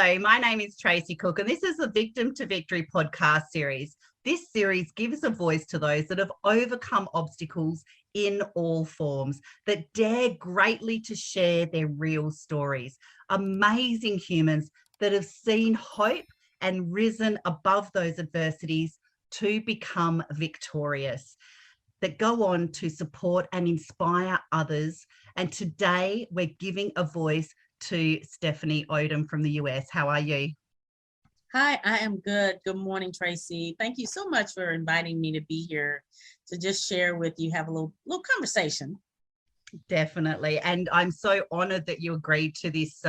Hello, my name is Tracy Cook, and this is the Victim to Victory podcast series. This series gives a voice to those that have overcome obstacles in all forms, that dare greatly to share their real stories. Amazing humans that have seen hope and risen above those adversities to become victorious, that go on to support and inspire others. And today we're giving a voice to Stephanie Oden from the US. How are you? Hi, I am good. Good morning, Tracy. Thank you so much for inviting me to be here to just share with you, have a little conversation. Definitely. And I'm so honored that you agreed to this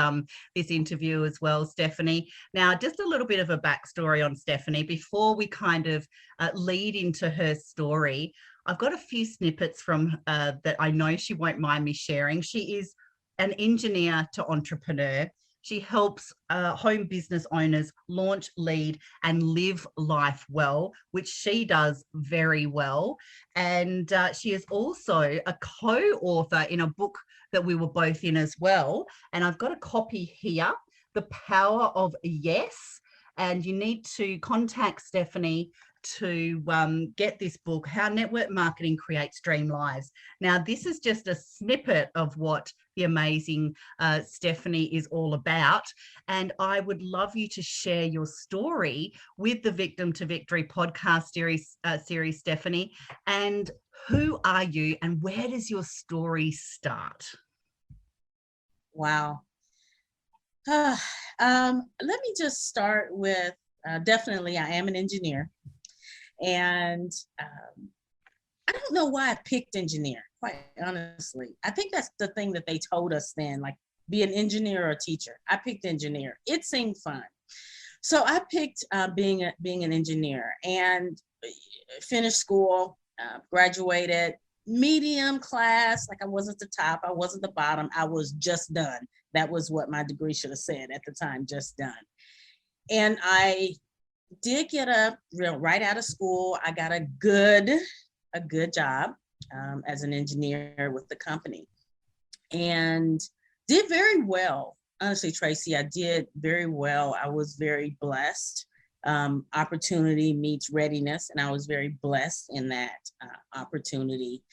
interview as well, Stephanie. Now, just a little bit of a backstory on Stephanie before we kind of lead into her story. I've got a few snippets from that I know she won't mind me sharing. She is an engineer to entrepreneur. She helps home business owners launch, lead, and live life well, which she does very well. And she is also a co-author in a book that we were both in as well. And I've got a copy here, The Power of Yes. And you need to contact Stephanie to get this book, How Network Marketing Creates Dream Lives. Now, this is just a snippet of what the amazing Stephanie is all about. And I would love you to share your story with the Victim to Victory podcast series, Stephanie. And who are you and where does your story start? Wow. Let me just start with, definitely I am an engineer. And I don't know why I picked engineer, quite honestly. I think that's the thing that they told us then, like be an engineer or a teacher. I picked engineer. It seemed fun. So I picked being an engineer and finished school, graduated, medium class, like I wasn't the top, I wasn't the bottom, I was just done. That was what my degree should have said at the time, just done. And I did get right out of school, I got a good job as an engineer with the company and did very well. Honestly, Tracy, I did very well. I was very blessed. Opportunity meets readiness, and I was very blessed in that opportunity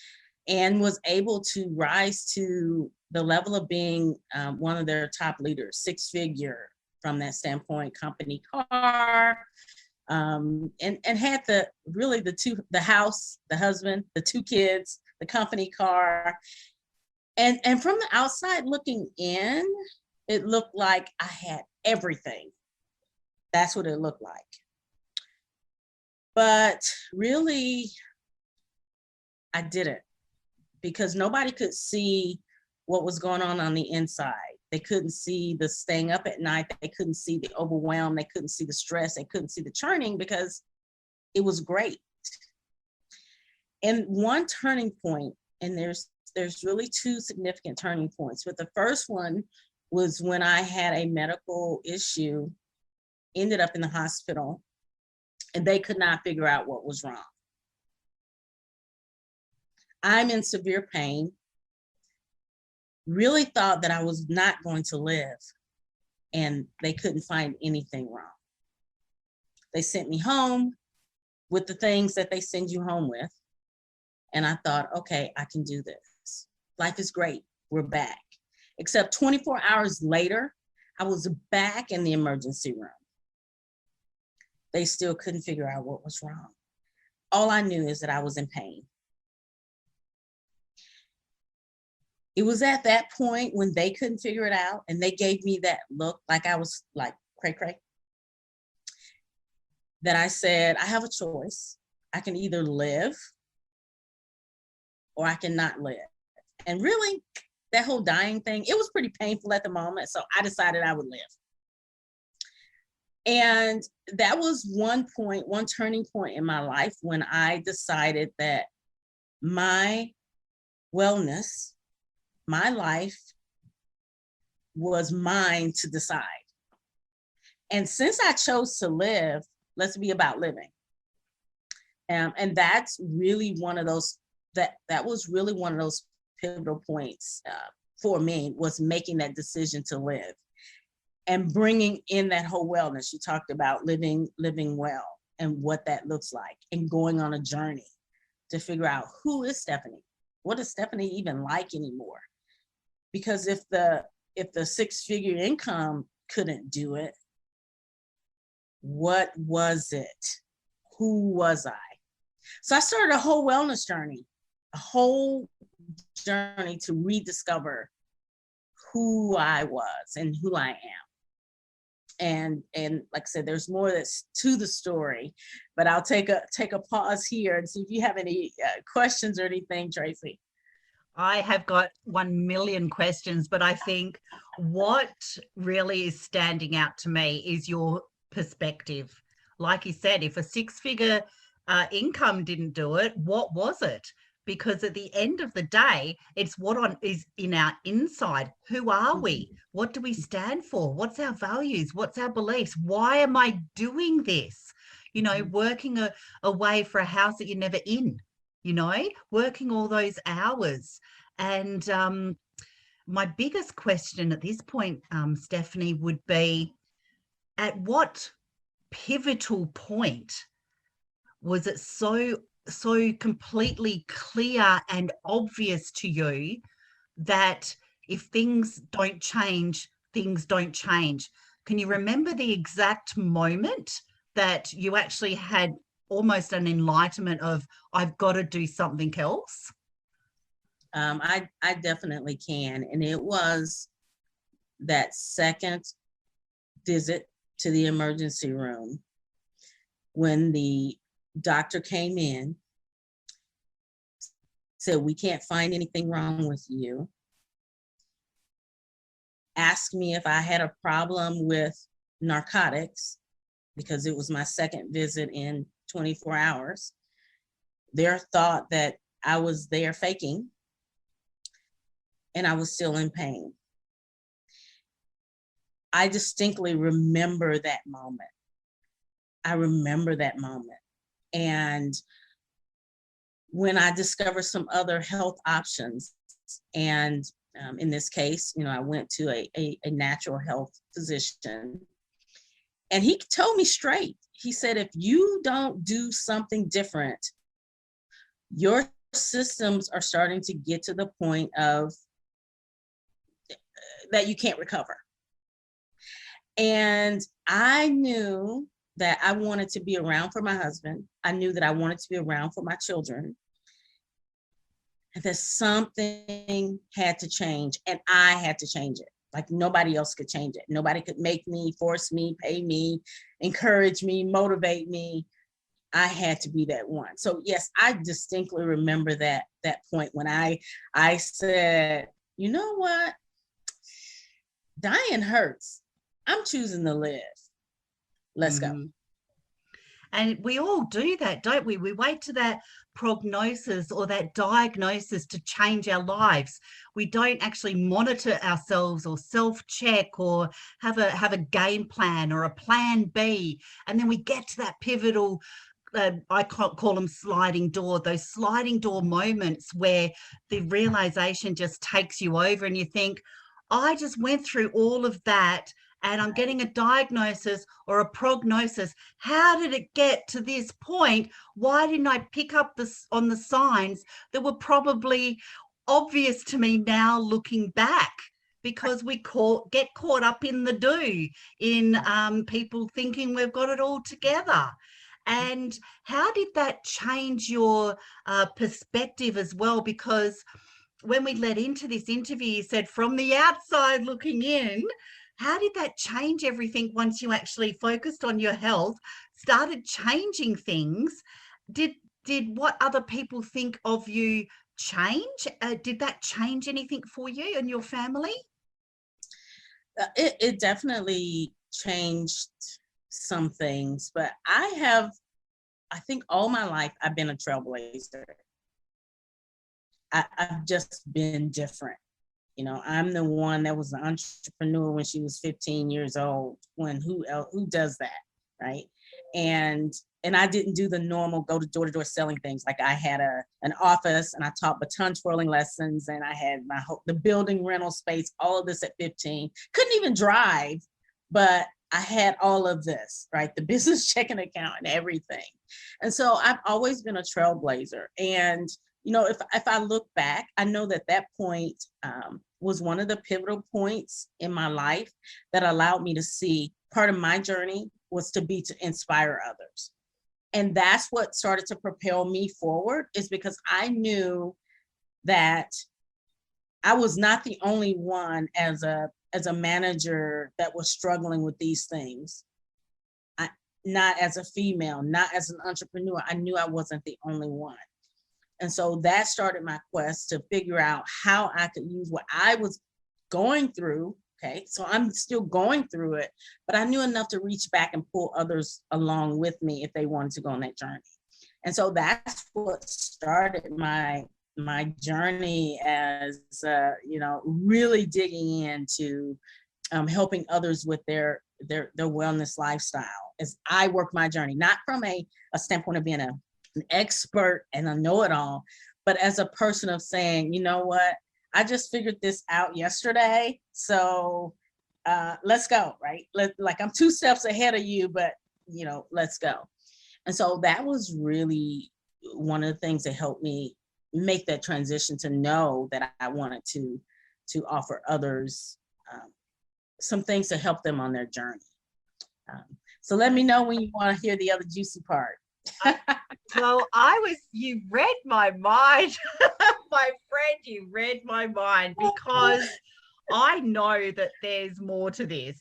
and was able to rise to the level of being one of their top leaders, six-figure from that standpoint, company car, and had the house, the husband, the two kids, the company car. And from the outside looking in, it looked like I had everything. That's what it looked like. But really, I didn't, because nobody could see what was going on the inside. They couldn't see the staying up at night. They couldn't see the overwhelm. They couldn't see the stress. They couldn't see the churning because it was great. And one turning point, and there's really two significant turning points, but the first one was when I had a medical issue, ended up in the hospital, and they could not figure out what was wrong. I'm in severe pain. Really thought that I was not going to live, and they couldn't find anything wrong. They sent me home with the things that they send you home with. And I thought, okay, I can do this. Life is great. We're back. Except 24 hours later, I was back in the emergency room. They still couldn't figure out what was wrong. All I knew is that I was in pain. It was at that point when they couldn't figure it out and they gave me that look like I was like cray, that I said, I have a choice. I can either live or I cannot live. And really, that whole dying thing, it was pretty painful at the moment. So I decided I would live. And that was one turning point in my life when I decided that my wellness, my life was mine to decide. And since I chose to live, let's be about living. And that's really one of those, that was really one of those pivotal points for me, was making that decision to live. and bringing in that whole wellness. You talked about living well and what that looks like, and going on a journey to figure out, who is Stephanie? What is Stephanie even like anymore? Because if the six-figure income couldn't do it, what was it? Who was I? So I started a whole wellness journey, to rediscover who I was and who I am. And like I said, there's more that's to the story, but I'll take a pause here and see if you have any questions or anything, Tracy. I have got 1 million questions, but I think what really is standing out to me is your perspective. Like you said, if a six-figure income didn't do it, what was it? Because at the end of the day, it's what is in our inside. Who are we? What do we stand for? What's our values? What's our beliefs? Why am I doing this? You know, working away for a house that you're never in, you know, working all those hours. And my biggest question at this point, Stephanie, would be, at what pivotal point was it so completely clear and obvious to you that if things don't change, things don't change? Can you remember the exact moment that you actually had almost an enlightenment of, I've got to do something else? I definitely can. And it was that second visit to the emergency room when the doctor came in, said, we can't find anything wrong with you. Asked me if I had a problem with narcotics, because it was my second visit in 24 hours. Their thought that I was there faking, and I was still in pain. I distinctly remember that moment. I remember that moment. And when I discovered some other health options, and in this case, you know, I went to a natural health physician, and he told me straight. He said, if you don't do something different, your systems are starting to get to the point of that you can't recover. And I knew that I wanted to be around for my husband. I knew that I wanted to be around for my children. And that something had to change, and I had to change it. Like nobody else could change it. Nobody could make me, force me, pay me, encourage me, motivate me. I had to be that one. So yes, I distinctly remember that point when I said, you know what? Dying hurts. I'm choosing to live. Let's go. And we all do that, don't we? We wait to that prognosis or that diagnosis to change our lives. We don't actually monitor ourselves or self-check or have a game plan or a plan B. And then we get to that pivotal, I call them sliding door, those sliding door moments where the realization just takes you over and you think, I just went through all of that and I'm getting a diagnosis or a prognosis. How did it get to this point? Why didn't I pick up on the signs that were probably obvious to me now looking back? Because we get caught up in the do, in people thinking we've got it all together. And how did that change your perspective as well? Because when we led into this interview, you said from the outside looking in. How did that change everything once you actually focused on your health, started changing things? Did what other people think of you change? Did that change anything for you and your family? It definitely changed some things, but I think all my life I've been a trailblazer. I've just been different. You know, I'm the one that was an entrepreneur when she was 15 years old. When who does that, right? And I didn't do the normal go to door selling things. Like I had an office and I taught baton twirling lessons, and I had the building rental space. All of this at 15. Couldn't even drive, but I had all of this, right? The business checking account and everything. And so I've always been a trailblazer. And, you know, if I look back, I know that that point was one of the pivotal points in my life that allowed me to see part of my journey was to inspire others. And that's what started to propel me forward, is because I knew that I was not the only one as a manager that was struggling with these things. Not as a female, not as an entrepreneur. I knew I wasn't the only one. And so that started my quest to figure out how I could use what I was going through. Okay, so I'm still going through it, but I knew enough to reach back and pull others along with me if they wanted to go on that journey. And so that's what started my journey as you know, really digging into helping others with their wellness lifestyle as I work my journey, not from a standpoint of being an expert and a know-it-all, but as a person of saying, you know what, I just figured this out yesterday, so let's go, right? Like I'm 2 steps ahead of you, but you know, let's go. And so that was really one of the things that helped me make that transition, to know that I wanted to offer others some things to help them on their journey. So let me know when you want to hear the other juicy part. Well, you read my mind, my friend, you read my mind, because I know that there's more to this.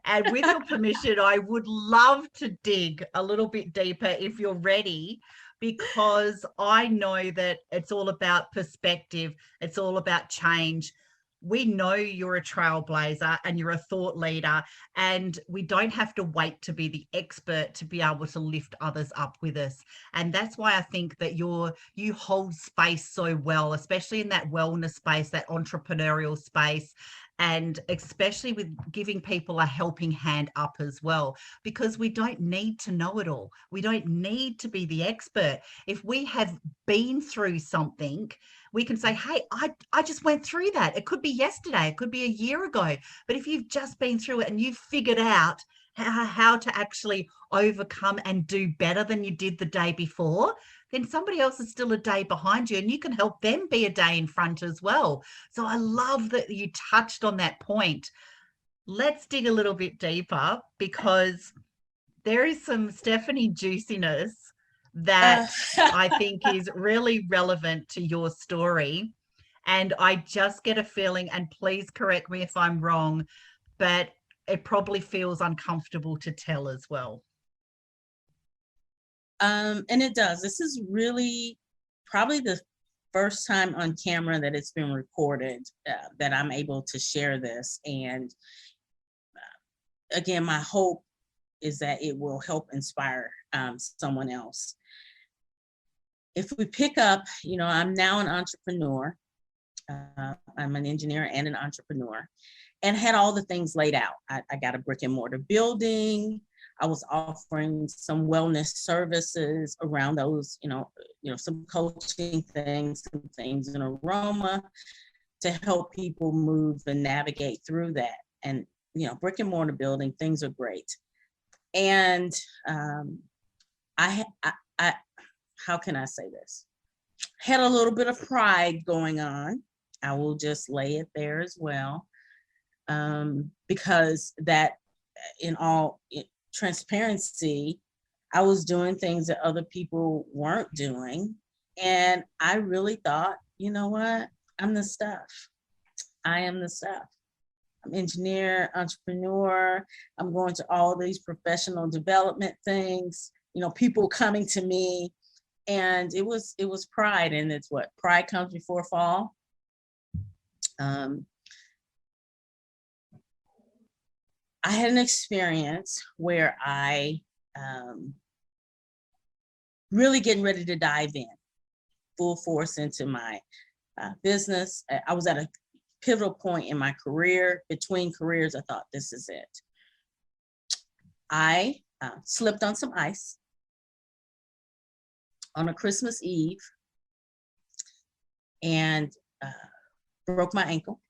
And with your permission, I would love to dig a little bit deeper if you're ready, because I know that it's all about perspective. It's all about change. We know you're a trailblazer and you're a thought leader, and we don't have to wait to be the expert to be able to lift others up with us. And that's why I think that you hold space so well, especially in that wellness space, that entrepreneurial space, and especially with giving people a helping hand up as well, because we don't need to know it all. We don't need to be the expert. If we have been through something, we can say, hey, I just went through that. It could be yesterday, it could be a year ago. But if you've just been through it and you've figured out how to actually overcome and do better than you did the day before, then somebody else is still a day behind you, and you can help them be a day in front as well. So I love that you touched on that point. Let's dig a little bit deeper, because there is some Stephanie juiciness that I think is really relevant to your story. And I just get a feeling, and please correct me if I'm wrong, but it probably feels uncomfortable to tell as well. And it does. This is really probably the first time on camera that it's been recorded that I'm able to share this. And again, my hope is that it will help inspire someone else. If we pick up, you know, I'm now an entrepreneur. I'm an engineer and an entrepreneur, and had all the things laid out. I got a brick and mortar building. I was offering some wellness services around those, you know, some coaching things, some things in aroma to help people move and navigate through that. And, you know, brick and mortar building, things are great. And I how can I say this? Had a little bit of pride going on. I will just lay it there as well. Because that, in all transparency, I was doing things that other people weren't doing. And I really thought, you know what? I'm the stuff. I am the stuff. I'm engineer, entrepreneur. I'm going to all these professional development things, you know, people coming to me. And it was pride, and it's what pride comes before fall. I had an experience where I really getting ready to dive in full force into my business. I was at a pivotal point in my career. Between careers, I thought, this is it. I slipped on some ice on a Christmas Eve and broke my ankle,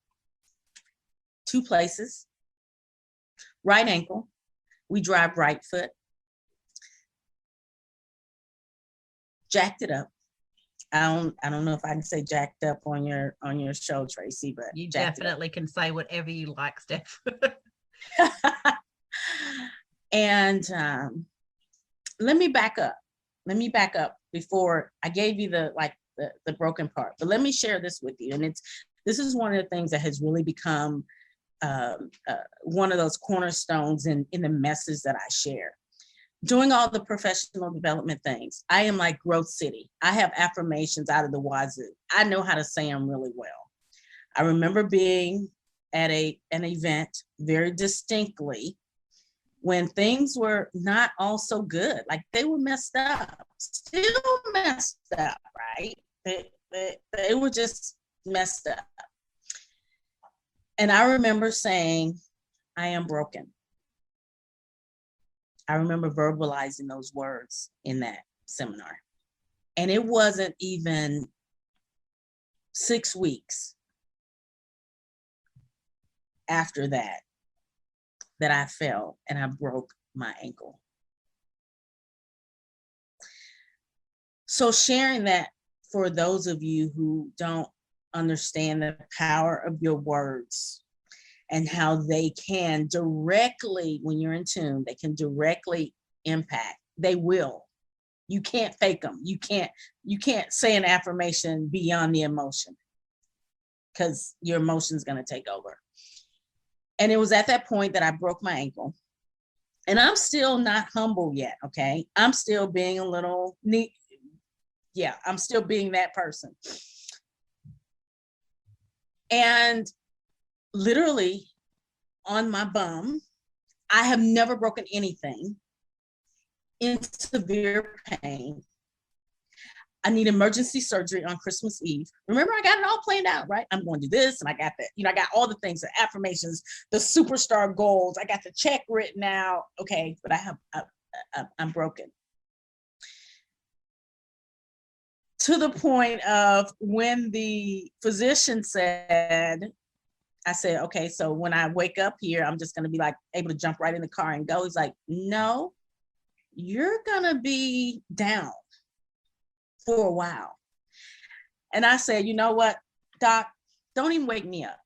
2 places, right ankle. We drive right foot. Jacked it up. I don't know if I can say jacked up on your show, Tracy, but you definitely can say whatever you like, Steph. And let me back up. Let me back up before I gave you the broken part. But let me share this with you. And this is one of the things that has really become one of those cornerstones in the message that I share. Doing all the professional development things, I am like Growth City. I have affirmations out of the wazoo. I know how to say them really well. I remember being at an event very distinctly when things were not all so good, like they were messed up, still messed up, right? They were just messed up. And I remember saying, I am broken. I remember verbalizing those words in that seminar. And it wasn't even 6 weeks after that I fell and I broke my ankle. So sharing that for those of you who don't understand the power of your words and how they can directly, when you're in tune, they can directly impact. They will. You can't fake them. You can't say an affirmation beyond the emotion because your emotion's gonna take over. And it was at that point that I broke my ankle. And I'm still not humble yet, okay? I'm still being a little neat. Yeah, I'm still being that person. And literally on my bum, I have never broken anything, in severe pain. I need emergency surgery on Christmas Eve. Remember, I got it all planned out, right? I'm going to do this, and I got that. I got all the things, the affirmations, the superstar goals. I got the check written out. Okay, but I'm broken. To the point of when the physician said, I said, okay, so when I wake up here, I'm just going to be like able to jump right in the car and go. He's like, no, you're going to be down for a while. And I said, you know what, doc, don't even wake me up.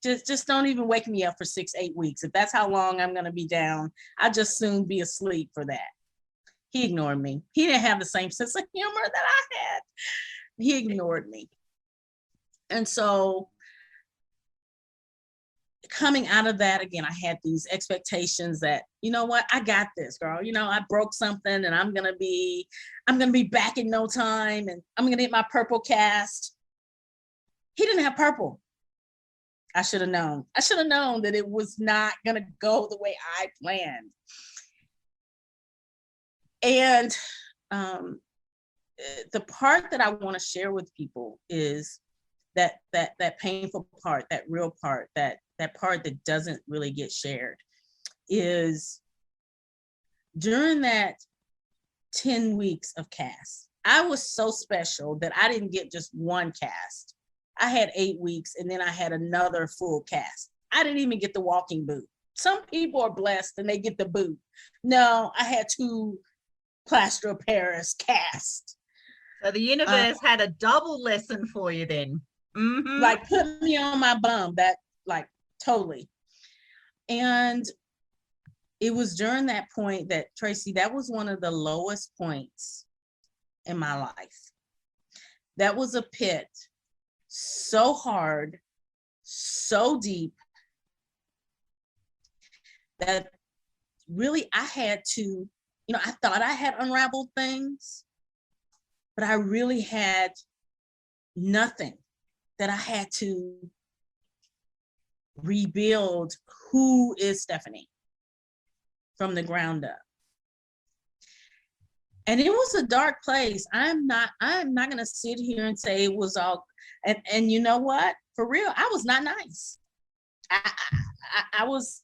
Just don't even wake me up for 6-8 weeks. If that's how long I'm going to be down, I'd just soon be asleep for that. He ignored me. He didn't have the same sense of humor that I had. He ignored me. And so coming out of that, again, I had these expectations that, you know what, I got this, girl. I broke something and I'm gonna be back in no time and I'm gonna get my purple cast. He didn't have purple. I should have known. I should have known that it was not gonna go the way I planned. And the part that I want to share with people is that painful part, that real part, that part that doesn't really get shared, is during that 10 weeks of cast, I was so special that I didn't get just one cast. I had 8 weeks and then I had another full cast. I didn't even get the walking boot. Some people are blessed and they get the boot. No, I had 2 plaster of Paris cast. So the universe had a double lesson for you then. Mm-hmm. Like put me on my bum, that like totally. And it was during that point that, Tracy, that was one of the lowest points in my life. That was a pit so hard, so deep, that really I had to, I thought I had unraveled things, but I really had nothing, that I had to rebuild who is Stephanie from the ground up. And it was a dark place. I'm not going to sit here and say it was all, and you know what? For real, I was not nice. I was,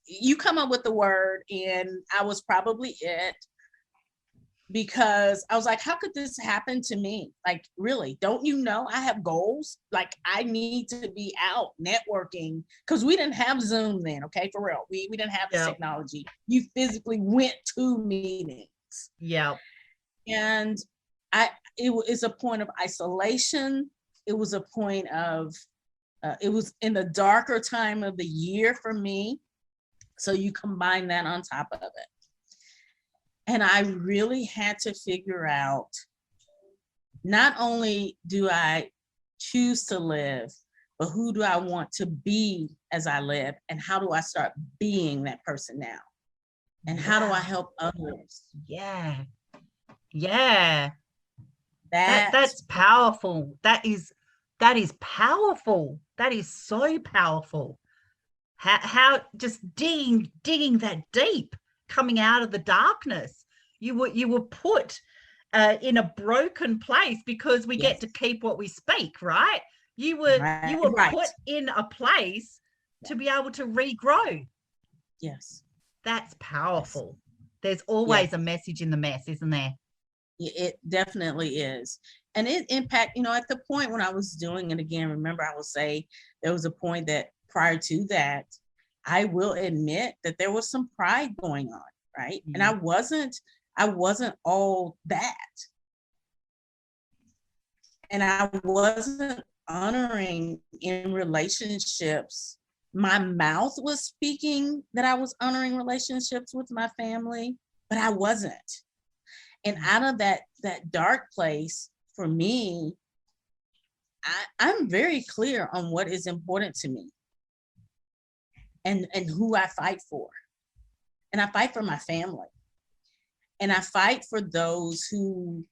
you come up with the word and I was probably it. because I was like, how could this happen to me? Like, really, don't you know I have goals? Like, I need to be out networking, because we didn't have Zoom then, okay, for real. We didn't have this Yeah. technology. You physically went to meetings. Yeah. And it was a point of isolation. It was a point of, it was in the darker time of the year for me. So you combine that on top of it. And I really had to figure out, not only do I choose to live, but who do I want to be as I live? And how do I start being that person now? And how do I help others? Yeah. Yeah. That's That's powerful. That is powerful. That is so powerful. How just digging that deep, coming out of the darkness. You were put in a broken place, because we yes. get to keep what we speak, right? You were right. put in a place to be able to regrow. Yes. That's powerful. Yes. There's always yes. a message in the mess, isn't there? It definitely is. And it impact, at the point when I was doing it again, remember I will say there was a point that prior to that, I will admit that there was some pride going on, right? And I wasn't all that. And I wasn't honoring in relationships. My mouth was speaking that I was honoring relationships with my family, but I wasn't. And out of that dark place, for me, I'm very clear on what is important to me and who I fight for. And I fight for my family. And I fight for those who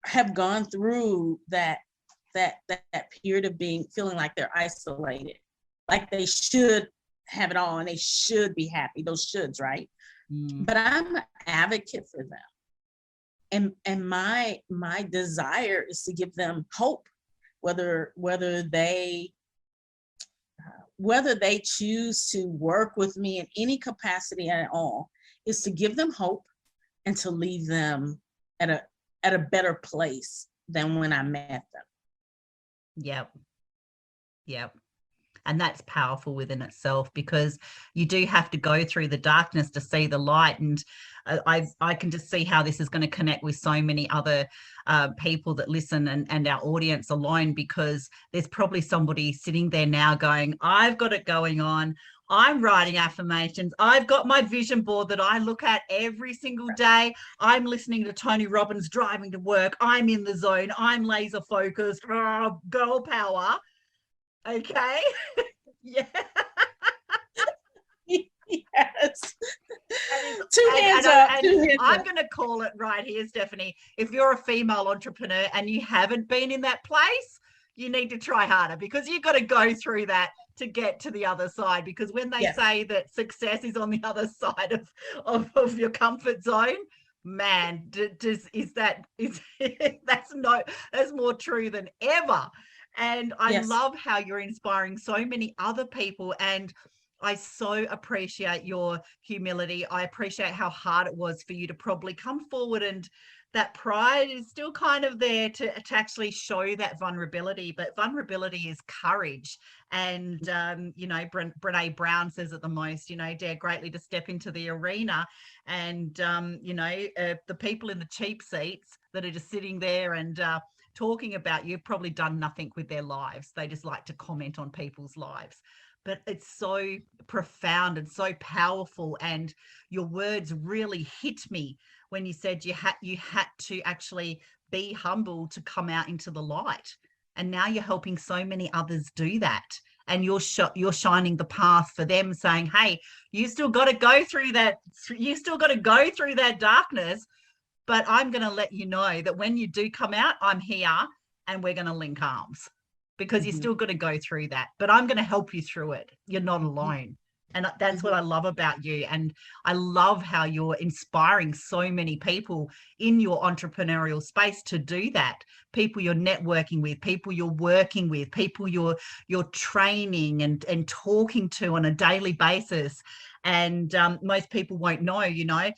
have gone through that period of feeling like they're isolated, like they should have it all and they should be happy, those shoulds, right? But I'm an advocate for them. And my desire is to give them hope, whether they choose to work with me in any capacity at all, is to give them hope and to leave them at a better place than when I met them. Yep. And that's powerful within itself, because you do have to go through the darkness to see the light. And I can just see how this is going to connect with so many other people that listen, and our audience alone, because there's probably somebody sitting there now going, I've got it going on. I'm writing affirmations. I've got my vision board that I look at every single day. I'm listening to Tony Robbins driving to work. I'm in the zone. I'm laser focused. Oh, girl power. Okay. Yeah. Yes. Two hands up. I'm going to call it right here, Stephanie. If you're a female entrepreneur and you haven't been in that place, you need to try harder, because you've got to go through that to get to the other side. Because when they say that success is on the other side of your comfort zone, man, that's more true than ever. And I love how you're inspiring so many other people. And I so appreciate your humility. I appreciate how hard it was for you to probably come forward, and that pride is still kind of there to actually show that vulnerability. But vulnerability is courage. And, Brene Brown says it the most, dare greatly to step into the arena. And, the people in the cheap seats that are just sitting there and, talking about you've probably done nothing with their lives. They just like to comment on people's lives. But it's so profound and so powerful. And your words really hit me when you said you had to actually be humble to come out into the light. And now you're helping so many others do that. And you're shining the path for them, saying, hey, you still got to go through that. You still got to go through that darkness. But I'm going to let you know that when you do come out, I'm here and we're going to link arms, because you're still going to go through that. But I'm going to help you through it. You're not alone. And that's what I love about you. And I love how you're inspiring so many people in your entrepreneurial space to do that. People you're networking with, people you're working with, people you're training and talking to on a daily basis. And most people won't know, I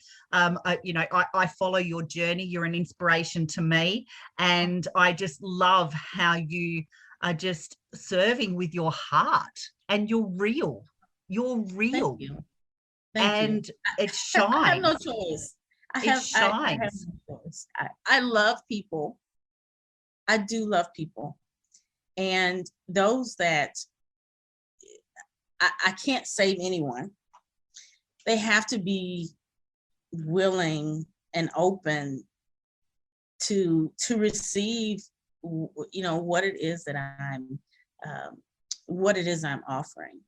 follow your journey. You're an inspiration to me. And I just love how you are just serving with your heart, and you're real. You're real. Thank you. And it I have no shines. choice. It I have shines. no choice. I love people. I do love people. And those that I can't save anyone. They have to be willing and open to receive, what it is that I'm offering.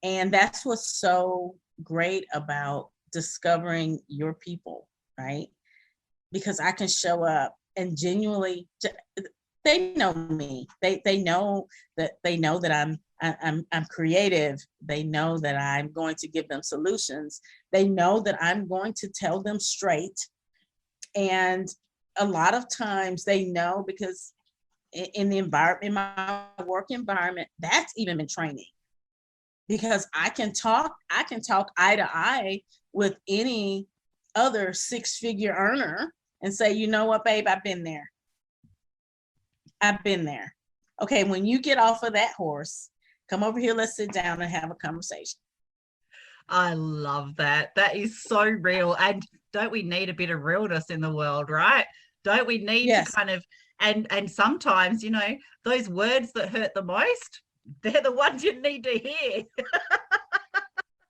And that's what's so great about discovering your people, right? Because I can show up and genuinely, they know me. They know that I'm creative. They know that I'm going to give them solutions. They know that I'm going to tell them straight. And a lot of times they know, because in my work environment, that's even been training. Because I can talk eye to eye with any other 6-figure earner and say, you know what, babe, I've been there. Okay, when you get off of that horse, come over here, let's sit down and have a conversation. I love that. That is so real. And don't we need a bit of realness in the world, right? Don't we need to kind of, and sometimes, those words that hurt the most, they're the ones you need to hear.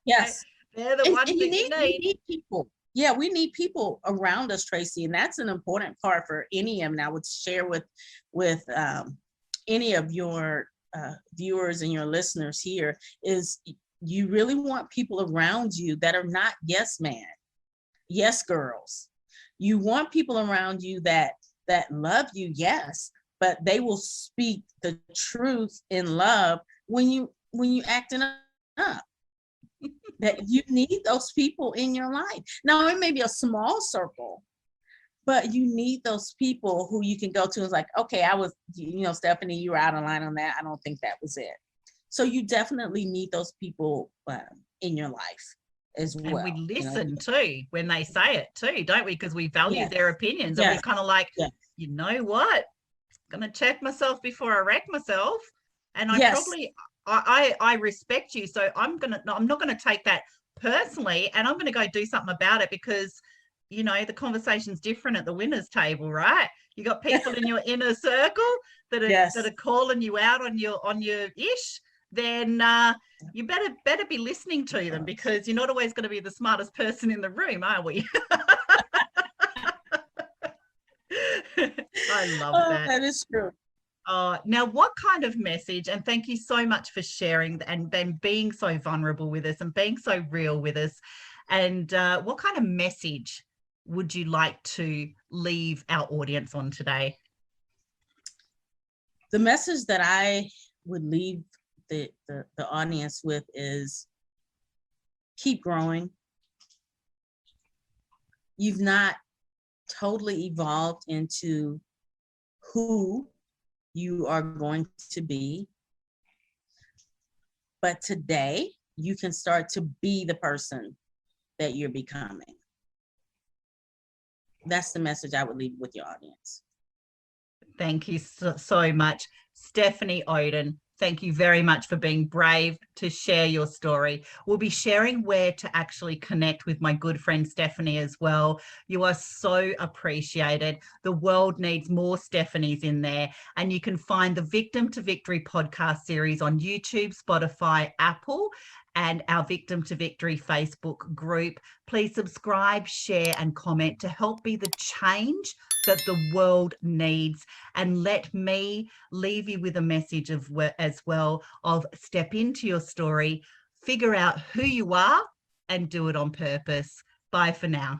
Yes. They're the ones that you need. We need people. Yeah, we need people around us, Tracy. And that's an important part for any of them. And I would share with any of your viewers and your listeners here is you really want people around you that are not yes man, yes girls. You want people around you that love you, yes, but they will speak the truth in love when you acting up. That you need those people in your life. Now, it may be a small circle, but you need those people who you can go to and it's like, okay, I was, Stephanie, you were out of line on that. I don't think that was it. So you definitely need those people in your life as well. And we listen too when they say it too, don't we? Because we value their opinions. And we're kind of like, you know what? I'm going to check myself before I wreck myself. And I respect you. So I'm not going to take that personally, and I'm going to go do something about it, because, the conversation's different at the winner's table, right? You got people in your inner circle that are calling you out on your ish. Then you better be listening to them, because you're not always going to be the smartest person in the room, are we? I love that. That is true. Now, what kind of message, and thank you so much for sharing and then being so vulnerable with us and being so real with us, and what kind of message would you like to leave our audience on today? The message that I would leave the audience with is keep growing. You've not totally evolved into who you are going to be, but today you can start to be the person that you're becoming. That's the message I would leave with your audience. Thank you so much, Stephanie Oden. Thank you very much for being brave to share your story. We'll be sharing where to actually connect with my good friend Stephanie as well. You are so appreciated. The world needs more Stephanies in there. And you can find the Victim to Victory podcast series on YouTube, Spotify, Apple, and our Victim to Victory Facebook group. Please subscribe, share, and comment to help be the change that the world needs. And let me leave you with a message as well of step into your story, figure out who you are, and do it on purpose. Bye for now.